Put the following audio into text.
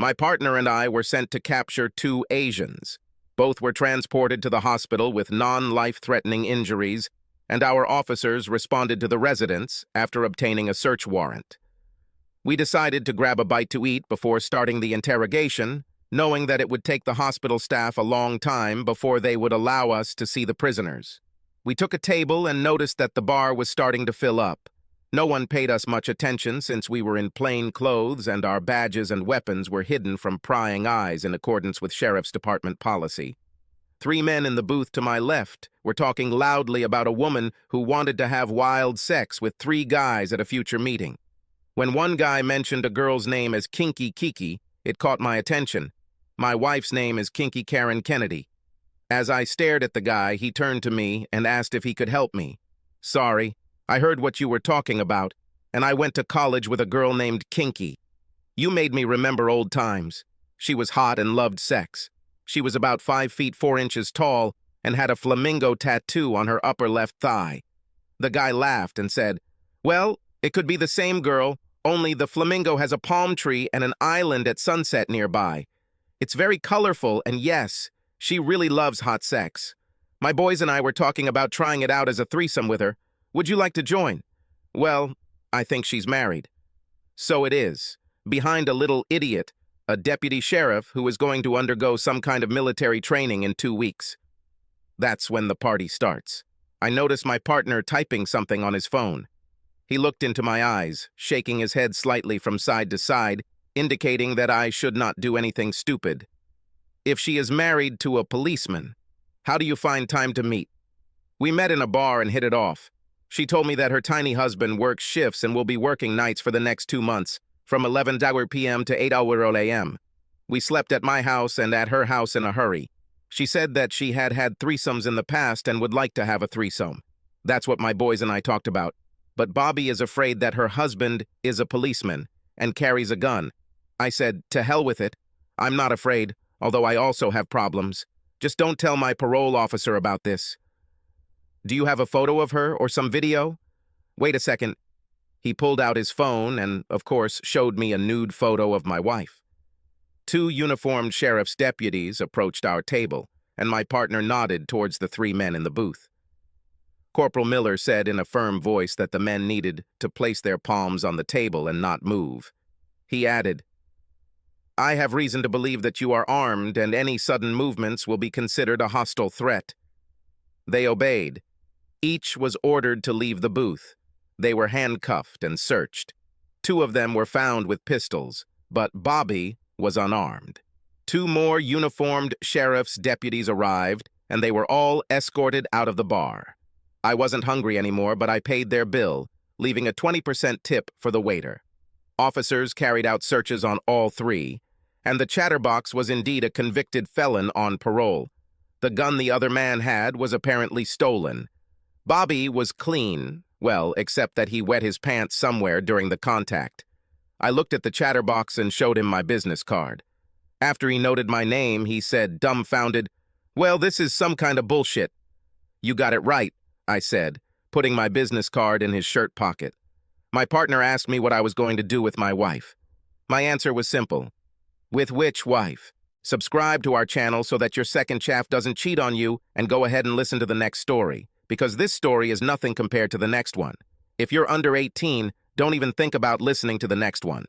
My partner and I were sent to capture two Asians. Both were transported to the hospital with non-life-threatening injuries, and our officers responded to the residence after obtaining a search warrant. We decided to grab a bite to eat before starting the interrogation, knowing that it would take the hospital staff a long time before they would allow us to see the prisoners. We took a table and noticed that the bar was starting to fill up. No one paid us much attention since we were in plain clothes and our badges and weapons were hidden from prying eyes in accordance with Sheriff's Department policy. 3 men in the booth to my left were talking loudly about a woman who wanted to have wild sex with 3 guys at a future meeting. When one guy mentioned a girl's name as Kinky Kiki, it caught my attention. My wife's name is Kinky Karen Kennedy. As I stared at the guy, he turned to me and asked if he could help me. "Sorry, I heard what you were talking about, and I went to college with a girl named Kinky. You made me remember old times. She was hot and loved sex. She was about 5 feet 4 inches tall and had a flamingo tattoo on her upper left thigh." The guy laughed and said, "Well, it could be the same girl, only the flamingo has a palm tree and an island at sunset nearby. It's very colorful, and yes, she really loves hot sex. My boys and I were talking about trying it out as a threesome with her. Would you like to join?" "Well, I think she's married." "So it is. Behind a little idiot, a deputy sheriff who is going to undergo some kind of military training in 2 weeks. That's when the party starts. I notice my partner typing something on his phone. He looked into my eyes, shaking his head slightly from side to side, indicating that I should not do anything stupid. "If she is married to a policeman, how do you find time to meet?" "We met in a bar and hit it off. She told me that her tiny husband works shifts and will be working nights for the next 2 months, from 11 p.m. to 8 a.m. We slept at my house and at her house in a hurry. She said that she had had threesomes in the past and would like to have a threesome. That's what my boys and I talked about. But Bobby is afraid that her husband is a policeman and carries a gun. I said, to hell with it. I'm not afraid, although I also have problems. Just don't tell my parole officer about this." "Do you have a photo of her or some video?" "Wait a second." He pulled out his phone and, of course, showed me a nude photo of my wife. 2 uniformed sheriff's deputies approached our table, and my partner nodded towards the 3 men in the booth. Corporal Miller said in a firm voice that the men needed to place their palms on the table and not move. He added, "I have reason to believe that you are armed and any sudden movements will be considered a hostile threat." They obeyed. Each was ordered to leave the booth. They were handcuffed and searched. 2 of them were found with pistols, but Bobby was unarmed. 2 more uniformed sheriff's deputies arrived, and they were all escorted out of the bar. I wasn't hungry anymore, but I paid their bill, leaving a 20% tip for the waiter. Officers carried out searches on all 3, and the chatterbox was indeed a convicted felon on parole. The gun the other man had was apparently stolen. Bobby was clean, well, except that he wet his pants somewhere during the contact. I looked at the chatterbox and showed him my business card. After he noted my name, he said, dumbfounded, "Well, this is some kind of bullshit." "You got it right," I said, putting my business card in his shirt pocket. My partner asked me what I was going to do with my wife. My answer was simple. With which wife? Subscribe to our channel so that your second chaff doesn't cheat on you, and go ahead and listen to the next story, because this story is nothing compared to the next one. If you're under 18, don't even think about listening to the next one.